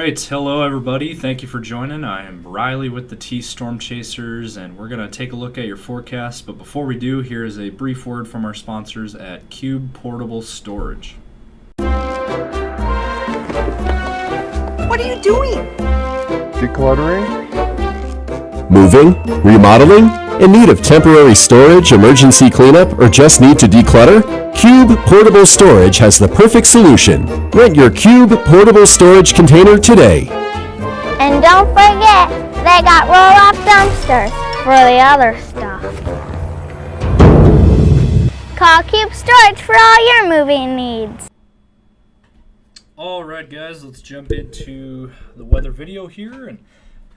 right, hello everybody. Thank you for joining. I am Riley with the T Storm Chasers, and we're going to take a look at your forecast. But before we do, here is a brief word from our sponsors at Cube Portable Storage. What are you doing? Decluttering? Moving? Remodeling? In need of temporary storage, emergency cleanup, or just need to declutter? Cube Portable Storage has the perfect solution. Rent your Cube Portable Storage container today. And don't forget, they got roll-off dumpsters for the other stuff. Call Cube Storage for all your moving needs. All right, guys, let's jump into the weather video here. And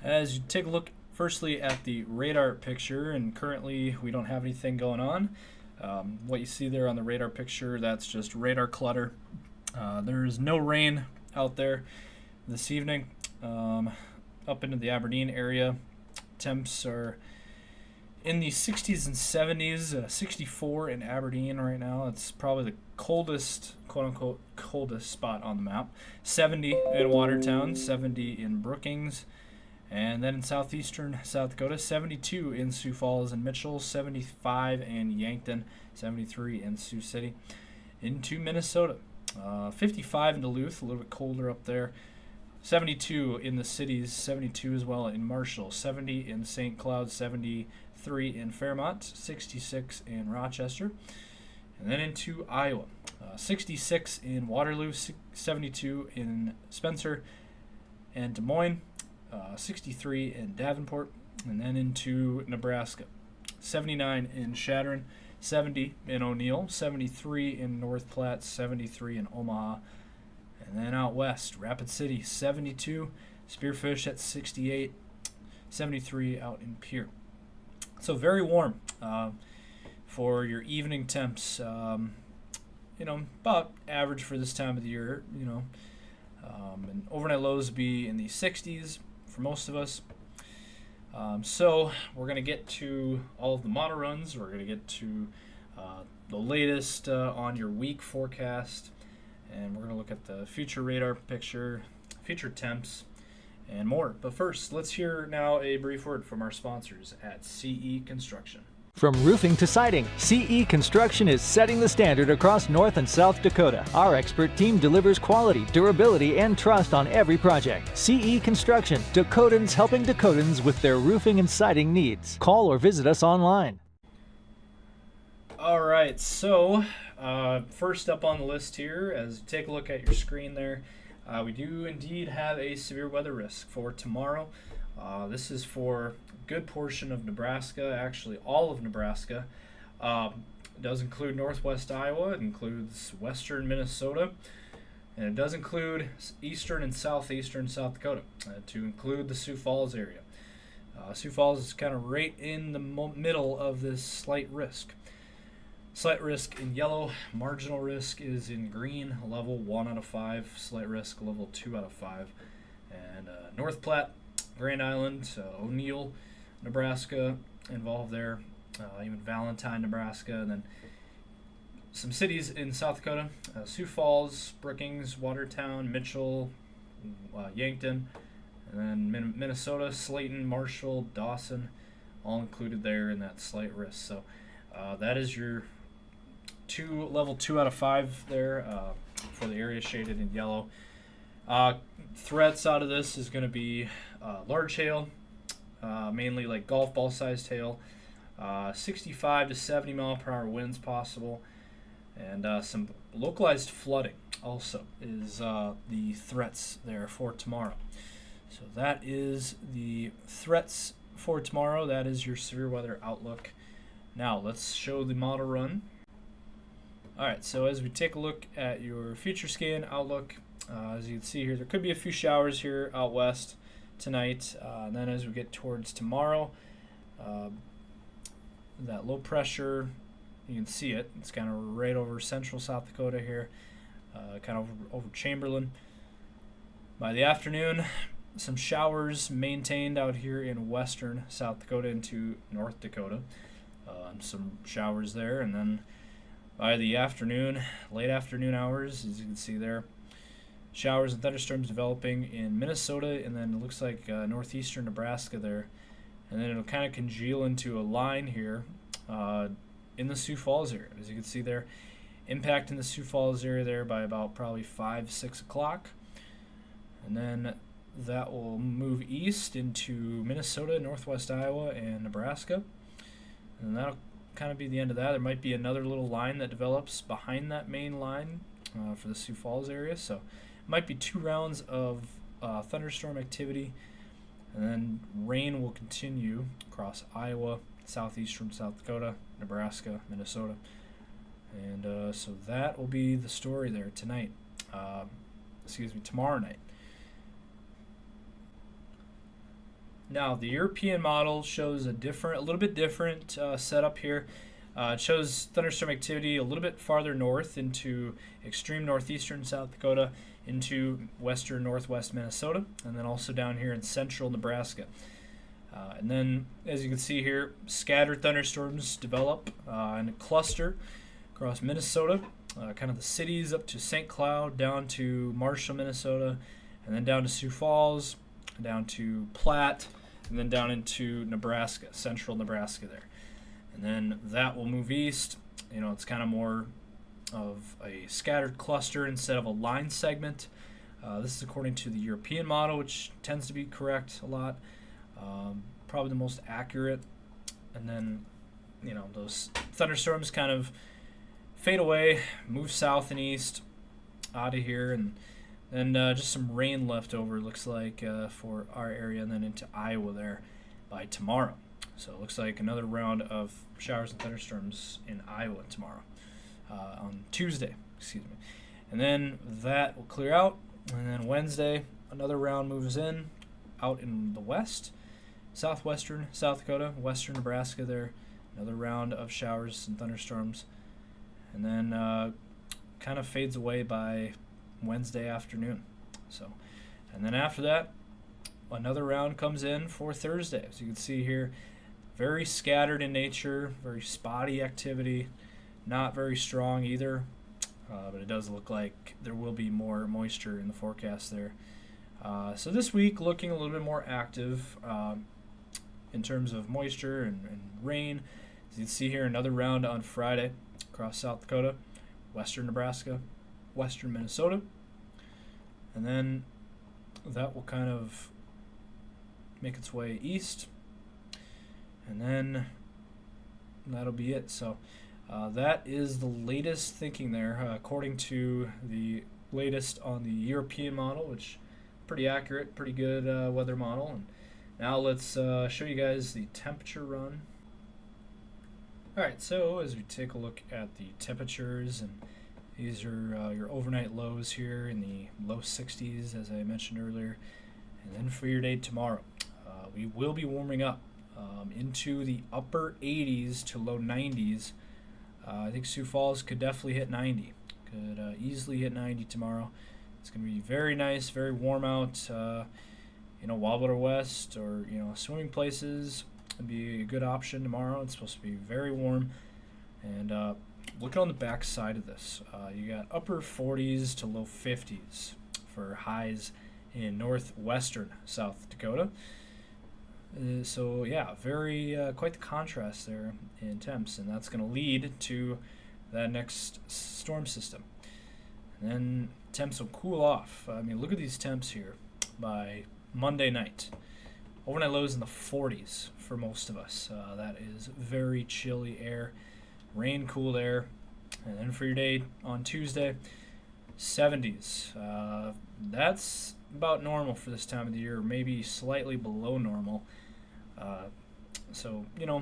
as you take a look firstly at the radar picture, and currently we don't have anything going on. What you see there on the radar picture, that's just radar clutter. There is no rain out there this evening. Up into the Aberdeen area, temps are in the 60s and 70s, 64 in Aberdeen right now. It's probably the coldest, quote-unquote, coldest spot on the map. 70 in Watertown, 70 in Brookings. And then in southeastern South Dakota, 72 in Sioux Falls and Mitchell, 75 in Yankton, 73 in Sioux City. Into Minnesota, 55 in Duluth, a little bit colder up there. 72 in the cities, 72 as well in Marshall, 70 in St. Cloud, 73 in Fairmont, 66 in Rochester. And then into Iowa, 66 in Waterloo, 72 in Spencer and Des Moines. 63 in Davenport, and then into Nebraska, 79 in Chadron, 70 in O'Neill, 73 in North Platte, 73 in Omaha, and then out west, Rapid City, 72, Spearfish at 68, 73 out in Pierre. So very warm for your evening temps. About average for this time of the year. And overnight lows be in the 60s. For most of us. So we're going to get to all of the model runs. We're going to get to the latest on your week forecast. And we're going to look at the future radar picture, future temps, and more. But first, let's hear now a brief word from our sponsors at CE Construction. From roofing to siding, CE Construction is setting the standard across North and South Dakota. Our expert team delivers quality, durability, and trust on every project. CE Construction, Dakotans helping Dakotans with their roofing and siding needs. Call or visit us online. All right, so first up on the list here, as you take a look at your screen there, we do indeed have a severe weather risk for tomorrow. This is for a good portion of Nebraska, actually all of Nebraska. It does include northwest Iowa, it includes western Minnesota, and it does include eastern and southeastern South Dakota, to include the Sioux Falls area. Sioux Falls is kind of right in the middle of this slight risk. Slight risk in yellow, marginal risk is in green, level 1 out of 5, slight risk level 2 out of 5. And North Platte, Grand Island, O'Neill, Nebraska involved there, even Valentine, Nebraska, and then some cities in South Dakota, Sioux Falls, Brookings, Watertown, Mitchell, Yankton, and then Minnesota, Slayton, Marshall, Dawson, all included there in that slight risk. So that is your level 2 out of 5 there for the area shaded in yellow. Threats out of this is going to be large hail, mainly like golf ball sized hail, 65 to 70 mile per hour winds possible, and some localized flooding also is the threats there for tomorrow. So that is the threats for tomorrow. That is your severe weather outlook. Now let's show the model run. Alright, so as we take a look at your future scan outlook, as you can see here, there could be a few showers here out west tonight. And then as we get towards tomorrow, that low pressure, you can see it. It's kind of right over central South Dakota here, kind of over Chamberlain. By the afternoon, some showers maintained out here in western South Dakota into North Dakota. Some showers there, and then by the afternoon, late afternoon hours, as you can see there, showers and thunderstorms developing in Minnesota, and then it looks like northeastern Nebraska there. And then it'll kind of congeal into a line here in the Sioux Falls area. As you can see there, impact in the Sioux Falls area there by about probably 5, 6 o'clock. And then that will move east into Minnesota, northwest Iowa, and Nebraska. And that'll kind of be the end of that. There might be another little line that develops behind that main line for the Sioux Falls area. So it might be 2 rounds of thunderstorm activity. And then rain will continue across Iowa, southeastern South Dakota, Nebraska, Minnesota. And so that will be the story there tonight. Tomorrow night. Now, the European model shows a little bit different setup here. It shows thunderstorm activity a little bit farther north into extreme northeastern South Dakota, into western northwest Minnesota, and then also down here in central Nebraska. And then, as you can see here, scattered thunderstorms develop in a cluster across Minnesota, kind of the cities up to St. Cloud, down to Marshall, Minnesota, and then down to Sioux Falls, down to Platte, and then down into Nebraska, central Nebraska there. And then that will move east. It's kind of more of a scattered cluster instead of a line segment. This is according to the European model, which tends to be correct a lot. Probably the most accurate. And then, those thunderstorms kind of fade away, move south and east out of here, and then just some rain left over, looks like, for our area, and then into Iowa there by tomorrow. So it looks like another round of showers and thunderstorms in Iowa tomorrow, on Tuesday, And then that will clear out, and then Wednesday, another round moves in, out in the west, southwestern South Dakota, western Nebraska there, another round of showers and thunderstorms, and then kind of fades away by Wednesday afternoon. And then after that, another round comes in for Thursday. As you can see here, very scattered in nature, very spotty activity, not very strong either, but it does look like there will be more moisture in the forecast there. So this week looking a little bit more active in terms of moisture and rain. As you can see here, another round on Friday across South Dakota, western Nebraska, western Minnesota, and then that will kind of make its way east, and then that'll be it. So that is the latest thinking there, according to the latest on the European model, which pretty accurate, pretty good weather model. And now let's show you guys the temperature run. Alright, so as we take a look at the temperatures, and these are your overnight lows here in the low 60s, as I mentioned earlier. And then for your day tomorrow, we will be warming up into the upper 80s to low 90s. I think Sioux Falls could definitely hit 90. Could easily hit 90 tomorrow. It's going to be very nice, very warm out. Wildwater West or swimming places would be a good option tomorrow. It's supposed to be very warm. And looking on the back side of this, you got upper 40s to low 50s for highs in northwestern South Dakota. So yeah, very quite the contrast there in temps, and that's going to lead to that next storm system. And then temps will cool off. I mean, look at these temps here by Monday night. Overnight lows in the 40s for most of us. That is very chilly air, rain cooled air. And then for your day on Tuesday, 70s. That's about normal for this time of the year, maybe slightly below normal. So, a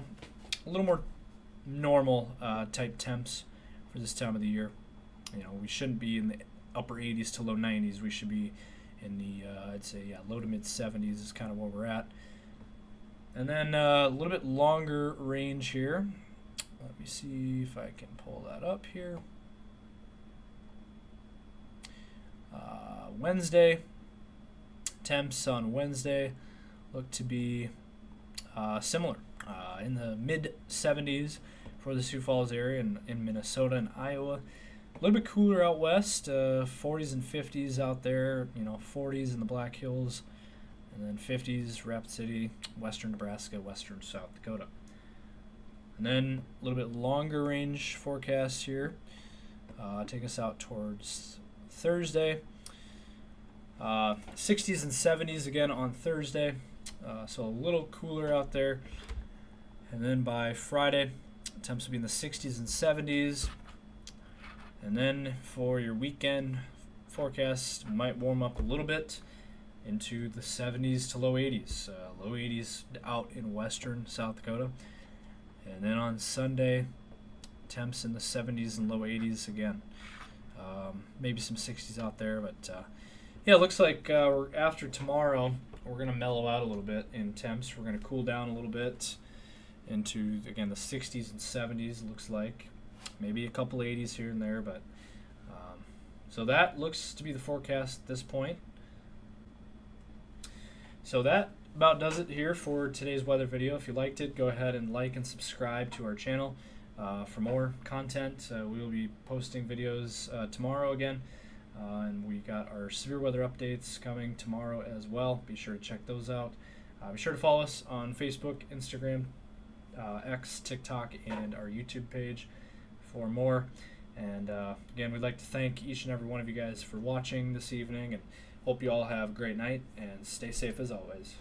little more normal type temps for this time of the year. We shouldn't be in the upper 80s to low 90s. We should be in the, I'd say, low to mid 70s is kind of where we're at. And then a little bit longer range here. Let me see if I can pull that up here. Wednesday, temps on Wednesday look to be similar, in the mid 70s for the Sioux Falls area in Minnesota and Iowa. A little bit cooler out west, 40s and 50s out there, 40s in the Black Hills, and then 50s, Rapid City, western Nebraska, western South Dakota. And then a little bit longer range forecast here. Take us out towards Thursday. 60s and 70s again on Thursday, so a little cooler out there. And then by Friday, temps will be in the 60s and 70s. And then for your weekend forecast, might warm up a little bit into the 70s to low 80s. Low 80s out in western South Dakota. And then on Sunday, temps in the 70s and low 80s again. Maybe some 60s out there, but yeah, it looks like after tomorrow, we're going to mellow out a little bit in temps. We're going to cool down a little bit into, again, the 60s and 70s, it looks like. Maybe a couple 80s here and there, but so that looks to be the forecast at this point. So that about does it here for today's weather video. If you liked it, go ahead and like and subscribe to our channel for more content. We will be posting videos tomorrow again, and we got our severe weather updates coming tomorrow as well. Be sure to check those out. Be sure to follow us on Facebook, Instagram, X, TikTok, and our YouTube page for more. And again, we'd like to thank each and every one of you guys for watching this evening, and hope you all have a great night and stay safe as always.